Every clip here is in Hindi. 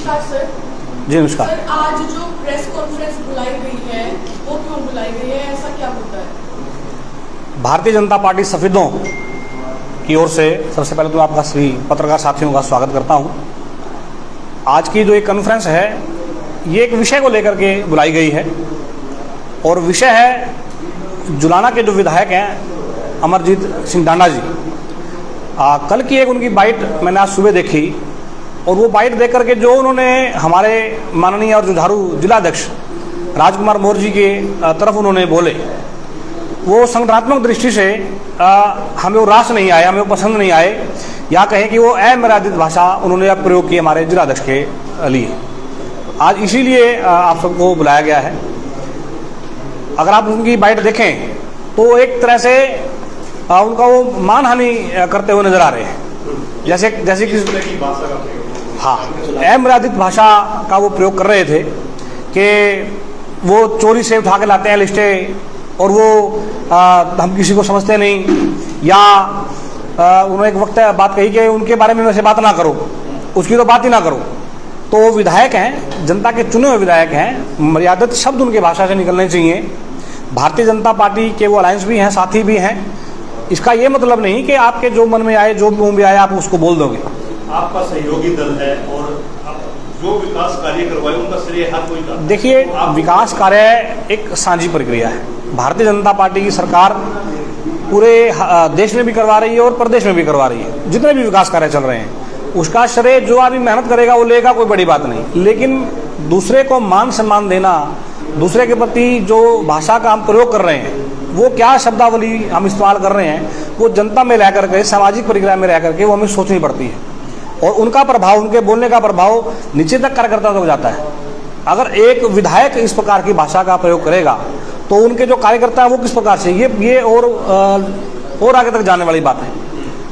नमस्कार सर। जी नमस्कार सर, आज जो प्रेस कॉन्फ्रेंस बुलाई गई है वो क्यों बुलाई गई है, ऐसा क्या मुद्दा है? भारतीय जनता पार्टी सफेदों की ओर से सबसे पहले तो आपका सभी पत्रकार साथियों का स्वागत करता हूं। आज की जो एक कॉन्फ्रेंस है ये एक विषय को लेकर के बुलाई गई है और विषय है जुलाना के जो विधायक हैं अमरजीत सिंह डांडा जी। कल की एक उनकी बाइट मैंने आज सुबह देखी और वो बाइट देख करके जो उन्होंने हमारे माननीय और जुझारू जिलाध्यक्ष राजकुमार मौर्य जी के तरफ उन्होंने बोले, वो संगठनात्मक दृष्टि से हमें वो रास नहीं आए, हमें वो पसंद नहीं आए, या कहें कि वो अमर्यादित भाषा उन्होंने अब प्रयोग की हमारे जिलाध्यक्ष के लिए। आज इसीलिए आप सबको बुलाया गया है। अगर आप उनकी बाइट देखें तो एक तरह से उनका वो मानहानि करते हुए नजर आ रहे हैं, जैसे कि हाँ अमर्यादित भाषा का वो प्रयोग कर रहे थे कि वो चोरी से उठा के लाते हैं लिस्टें और वो हम किसी को समझते नहीं, या उन्होंने एक वक्त बात कही कि उनके बारे में वैसे बात ना करो, उसकी तो बात ही ना करो। तो वो विधायक हैं, जनता के चुने हुए विधायक हैं, मर्यादित शब्द उनकी भाषा से निकलने चाहिए। भारतीय जनता पार्टी के वो अलायंस भी हैं, साथी भी हैं। इसका ये मतलब नहीं कि आपके जो मन में आए, जो मुंह में आए आप उसको बोल दोगे। आपका सहयोगी दल है और जो विकास कार्य करवाए उनका श्रेय हर कोई का। देखिए, विकास कार्य एक साझी प्रक्रिया है। भारतीय जनता पार्टी की सरकार पूरे देश में भी करवा रही है और प्रदेश में भी करवा रही है। जितने भी विकास कार्य चल रहे हैं उसका श्रेय जो आदमी मेहनत करेगा वो लेगा, कोई बड़ी बात नहीं। लेकिन दूसरे को मान सम्मान देना, दूसरे के प्रति जो भाषा का हम प्रयोग कर रहे हैं, वो क्या शब्दावली हम इस्तेमाल कर रहे हैं, वो जनता में रह करके, सामाजिक प्रक्रिया में रह करके वो हमें सोचनी पड़ती है। और उनका प्रभाव, उनके बोलने का प्रभाव नीचे तक कार्यकर्ता तक जाता है। अगर एक विधायक इस प्रकार की भाषा का प्रयोग करेगा तो उनके जो कार्यकर्ता है वो किस प्रकार से, ये और आगे तक जाने वाली बात है।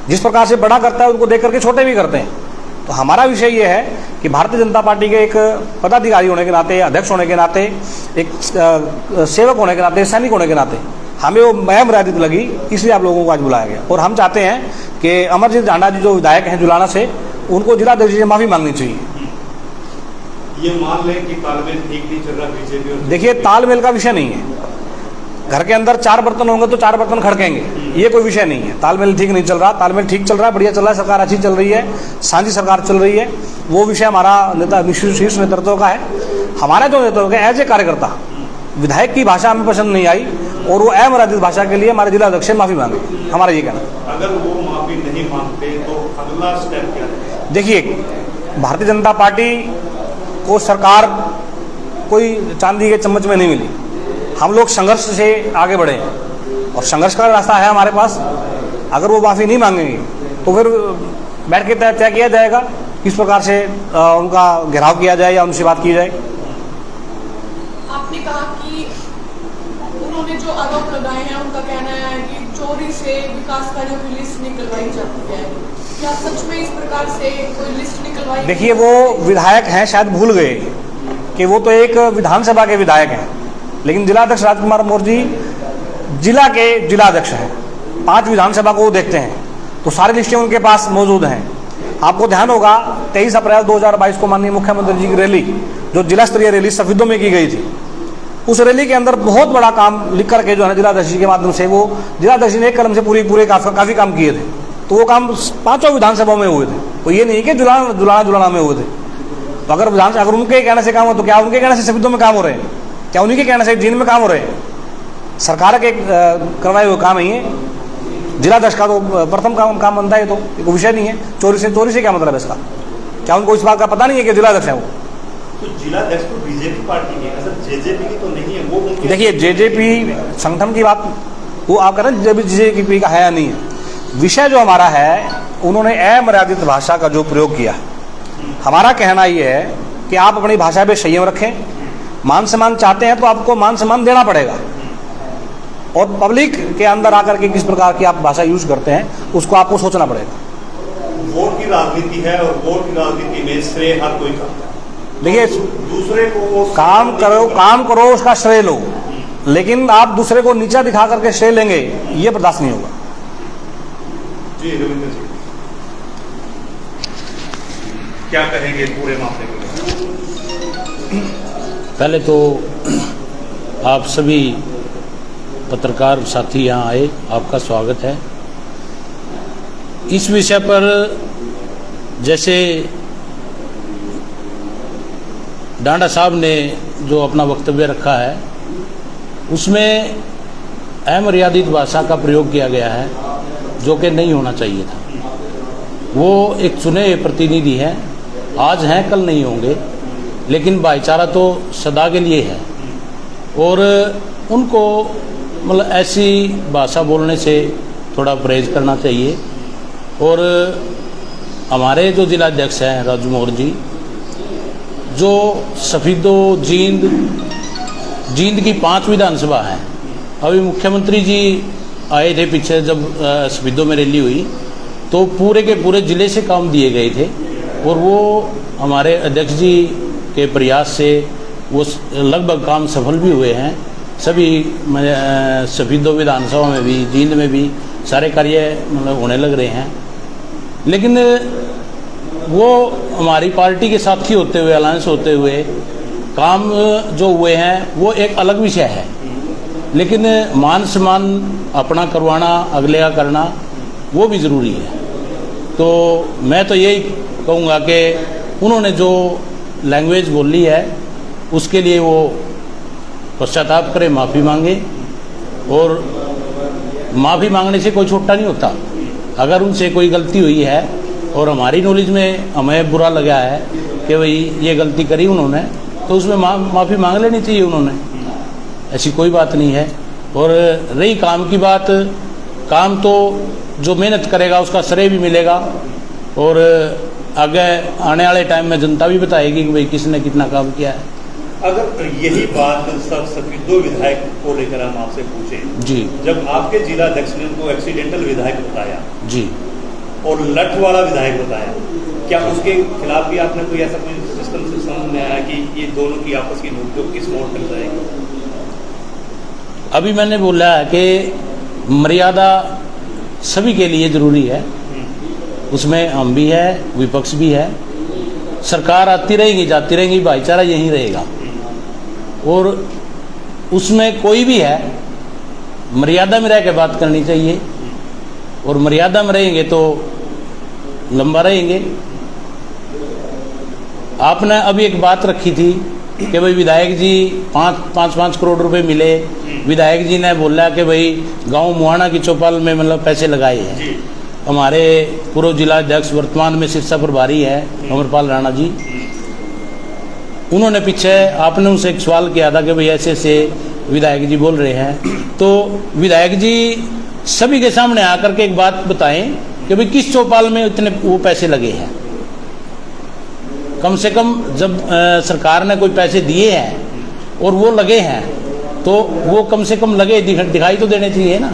जिस प्रकार से बड़ा करता है उनको देख करके छोटे भी करते हैं। तो हमारा विषय ये है कि भारतीय जनता पार्टी के एक पदाधिकारी होने के नाते, अध्यक्ष होने के नाते, एक सेवक होने के नाते, सैनिक होने के नाते हमें वो अमर्यादित लगी, इसलिए आप लोगों को आज बुलाया गया। और हम चाहते हैं कि अमरजीत डांडा जी जो विधायक हैं जुलाना से, उनको जिलाध्यक्ष से माफी मांगनी चाहिए। ये मान लें कि तालमेल ठीक नहीं चल रहा बीजेपी और, देखिए तालमेल का विषय नहीं है। घर के अंदर 4 बर्तन होंगे तो 4 बर्तन खड़केंगे, ये कोई विषय नहीं है। तालमेल ठीक नहीं चल रहा, तालमेल ठीक चल रहा है, बढ़िया चल रहा है, सरकार अच्छी चल रही है, साझी सरकार चल रही है। वो विषय हमारा नेता शीर्ष नेतृत्व का है। हमारा जो नेतृत्व है एज ए कार्यकर्ता, विधायक की भाषा हमें पसंद नहीं आई और वो अमर्यादित भाषा के लिए हमारे जिलाध्यक्ष से माफी मांगे, हमारा ये कहना। अगर वो माफी नहीं मांगते तो अगला स्टेप क्या है? देखिए, भारतीय जनता पार्टी को सरकार कोई चांदी के चम्मच में नहीं मिली। हम लोग संघर्ष से आगे बढ़े हैं और संघर्ष का रास्ता है हमारे पास। अगर वो माफी नहीं मांगेंगे तो फिर बैठ के तय किया जाएगा किस प्रकार से उनका घेराव किया जाए या उनसे बात की जाए। आपने कहा कि उन्होंने जो आरोप लगाए हैं उनका कहना है कि चोरी से विकास कार्यों की लिस्ट निकलवाई जाती है। क्या सच में इस प्रकार से कोई लिस्ट निकलवाई? देखिए, वो विधायक हैं, शायद भूल गए कि वो तो एक विधानसभा के विधायक हैं, लेकिन जिलाध्यक्ष राजकुमार मौर्य जी जिला के जिलाध्यक्ष हैं। 5 विधानसभा को वो देखते हैं, तो सारी लिस्टें उनके पास मौजूद हैं। आपको ध्यान होगा 23 अप्रैल 2022 को माननीय मुख्यमंत्री जी की रैली, जो जिला स्तरीय रैली सफेदों में की गई थी, उस रैली के अंदर बहुत बड़ा काम लिख करके जो है जिलाध्यक्ष जी के माध्यम से, वो जिलाध्यक्ष ने एक कलम से पूरे काफी काम किए थे। तो वो काम 5 विधानसभाओं में हुए थे। तो ये नहीं कि जुलाना में हुए थे। तो अगर उनके कहने से काम हो तो क्या उनके कहने से सफेदों में काम हो रहे हैं? क्या उन्हीं के कहने से जींद में काम हो रहे हैं? सरकार के करवाए हुए काम है ये। जिलाध्यक्ष का तो प्रथम काम बनता है, तो एक विषय नहीं है। चोरी से क्या मतलब है इसका? क्या उनको इस बात का पता नहीं है कि जिलाध्यक्ष है वो? तो जिलाध्यक्ष तो बीजेपी पार्टी की है, जेजेपी की तो नहीं है वो। देखिए, जेजेपी संगठन की बात वो आप कह रहे हैं, जेजेपी का है या नहीं है। विषय जो हमारा है, उन्होंने अमर्यादित भाषा का जो प्रयोग किया, हमारा कहना ये है कि आप अपनी भाषा पे संयम रखें। मान सम्मान चाहते हैं तो आपको मान सम्मान देना पड़ेगा, और पब्लिक के अंदर आकर के किस प्रकार की आप भाषा यूज करते हैं उसको आपको सोचना पड़ेगा। वोट की राजनीति है और वोट की राजनीति में श्रेय हर कोई करता है। देखिए, दूसरे को काम करो उसका श्रेय लो, लेकिन आप दूसरे को नीचा दिखा करके श्रेय लेंगे, ये बर्दाश्त नहीं होगा। जी रविंद्र जी, क्या कहेंगे पूरे मामले के लिए? पहले तो आप सभी पत्रकार साथी यहाँ आए, आपका स्वागत है। इस विषय पर जैसे डांडा साहब ने जो अपना वक्तव्य रखा है उसमें अमर्यादित भाषा का प्रयोग किया गया है जो कि नहीं होना चाहिए था। वो एक चुने हुए प्रतिनिधि हैं, आज हैं कल नहीं होंगे, लेकिन भाईचारा तो सदा के लिए है और उनको मतलब ऐसी भाषा बोलने से थोड़ा परहेज करना चाहिए। और हमारे जो जिलाध्यक्ष हैं राजू मोर जी, जो सफीदो जींद की 5 विधानसभा हैं, अभी मुख्यमंत्री जी आए थे पीछे जब सफीदो में रैली हुई तो पूरे के पूरे ज़िले से काम दिए गए थे और वो हमारे अध्यक्ष जी के प्रयास से वो लगभग काम सफल भी हुए हैं। सभी सफीदो विधानसभा में भी जींद में भी सारे कार्य मतलब होने लग रहे हैं। लेकिन वो हमारी पार्टी के साथी होते हुए, अलायंस होते हुए काम जो हुए हैं वो एक अलग विषय है, लेकिन मान सम्मान अपना करवाना, अगले का करना वो भी ज़रूरी है। तो मैं तो यही कहूँगा कि उन्होंने जो लैंग्वेज बोली है उसके लिए वो पश्चाताप करें, माफ़ी मांगे। और माफ़ी मांगने से कोई छोटा नहीं होता। अगर उनसे कोई गलती हुई है और हमारी नॉलेज में हमें बुरा लगा है कि भाई ये गलती करी उन्होंने, तो उसमें माफ़ी मांग लेनी चाहिए उन्होंने, ऐसी कोई बात नहीं है। और रही काम की बात, काम तो जो मेहनत करेगा उसका श्रेय भी मिलेगा और आगे आने वाले टाइम में जनता भी बताएगी कि भाई किसने कितना काम किया है। अगर यही बात सब सफीदो विधायक को लेकर हम आपसे पूछें जी, जब आपके जिला अध्यक्ष ने उनको एक्सीडेंटल विधायक बताया जी, और लठ वाला विधायक बताया, क्या उसके खिलाफ भी आपने कोई ऐसा कोई सिस्टम से समझ में आया कि ये दोनों की आपस की नोकझोंक किस मोड़ तक जाएगी? अभी मैंने बोला है कि मर्यादा सभी के लिए ज़रूरी है, उसमें हम भी है, विपक्ष भी है। सरकार आती रहेगी जाती रहेगी, भाईचारा यहीं रहेगा और उसमें कोई भी है मर्यादा में रह के बात करनी चाहिए और मर्यादा में रहेंगे तो लंबा रहेंगे। आपने अभी एक बात रखी थी कि भाई विधायक जी 5 करोड़ रुपए मिले, विधायक जी ने बोला कि भाई गांव मुहाना की चौपाल में मतलब पैसे लगाए हैं। हमारे पूर्व जिला अध्यक्ष वर्तमान में सिरसा प्रभारी है अमरपाल राणा जी, उन्होंने पीछे आपने उनसे एक सवाल किया था कि भाई ऐसे ऐसे विधायक जी बोल रहे हैं, तो विधायक जी सभी के सामने आकर के एक बात बताएं कि भाई किस चौपाल में इतने वो पैसे लगे हैं। कम से कम जब सरकार ने कोई पैसे दिए हैं और वो लगे हैं तो वो कम से कम लगे दिखाई तो देने चाहिए ना।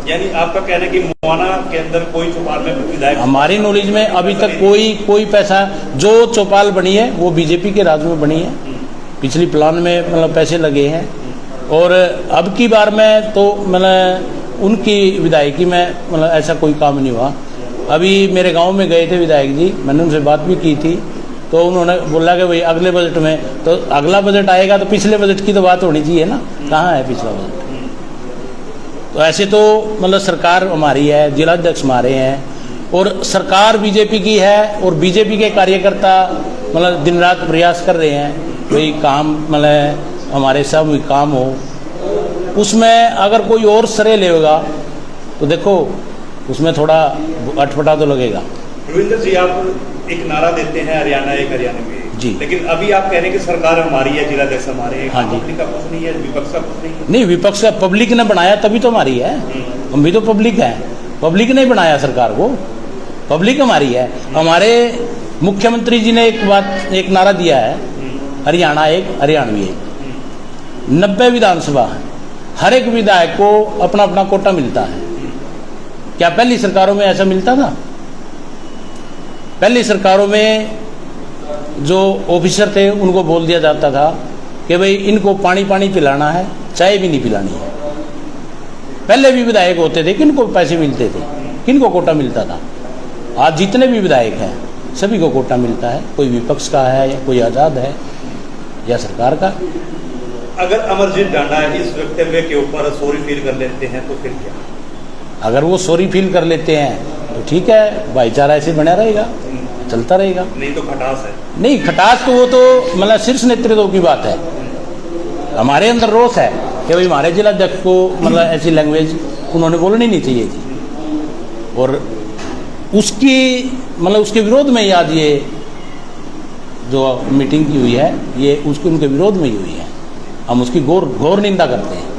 यानी आपका कहना है कि मुहाना के अंदर कोई चौपाल में विधायक, हमारी नॉलेज में अभी तक कोई पैसा, जो चौपाल बनी है वो बीजेपी के राज में बनी है, पिछली प्लान में मतलब पैसे लगे हैं। और अब की बार में तो मतलब उनकी विधायकी में मतलब ऐसा कोई काम नहीं हुआ। अभी मेरे गांव में गए थे विधायक जी, मैंने उनसे बात भी की थी, तो उन्होंने बोला कि भाई अगले बजट में, तो अगला बजट आएगा तो पिछले बजट की तो बात होनी चाहिए ना, कहाँ है पिछला बजट। तो ऐसे तो मतलब सरकार हमारी है, जिलाध्यक्ष हमारे हैं और सरकार बीजेपी की है और बीजेपी के कार्यकर्ता मतलब दिन रात प्रयास कर रहे हैं भाई काम मतलब हमारे सब काम हो। उसमें अगर कोई और श्रेय लेगा तो देखो उसमें थोड़ा अटपटा तो लगेगा। रविंद्र जी, आप एक नारा देते हैं हरियाणा एक हरियाणा में जी, लेकिन अभी आप कह रहे हैं कि सरकार हमारी है, जिलाध्यक्ष हमारे हैं, हाँ जी, पब्लिक का कुछ नहीं है, विपक्ष का कुछ नहीं है। नहीं, विपक्ष का पब्लिक ने बनाया तभी तो हमारी है, हम भी तो पब्लिक है, पब्लिक ने बनाया सरकार को, पब्लिक हमारी है। हमारे मुख्यमंत्री जी ने एक नारा दिया है, हरियाणा एक हरियाणवी एक। 90 विधानसभा, हर एक विधायक को अपना अपना कोटा मिलता है। क्या पहली सरकारों में ऐसा मिलता था? पहली सरकारों में जो ऑफिसर थे उनको बोल दिया जाता था कि भाई इनको पानी पिलाना है, चाय भी नहीं पिलानी है। पहले भी विधायक होते थे, किनको पैसे मिलते थे, किनको कोटा मिलता था। आज जितने भी विधायक हैं सभी को कोटा मिलता है, कोई विपक्ष का है या कोई आज़ाद है या सरकार का। अगर अमरजीत डांडा इस वक्तव्य के ऊपर सॉरी फील कर लेते हैं तो फिर क्या? अगर वो सॉरी फील कर लेते हैं तो ठीक है, भाईचारा ऐसे बना रहेगा, चलता रहेगा। नहीं तो खटास है। नहीं, खटास तो वो तो मतलब शीर्ष नेतृत्व की बात है। हमारे अंदर रोष है कि भाई हमारे जिलाध्यक्ष को मतलब ऐसी लैंग्वेज उन्होंने बोलनी नहीं चाहिए थी, और उसकी मतलब उसके विरोध में ही आज ये जो मीटिंग की हुई है ये उसके उनके विरोध में ही हुई है। हम उसकी घोर निंदा करते हैं।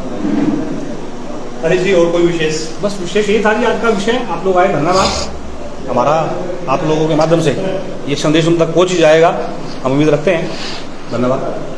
हरीश जी, और कोई विशेष? बस विशेष यही था कि आज का विषय आप लोग आए, धन्यवाद। हमारा आप लोगों के माध्यम से ये संदेश उन तक पहुंच ही जाएगा, हम उम्मीद रखते हैं। धन्यवाद।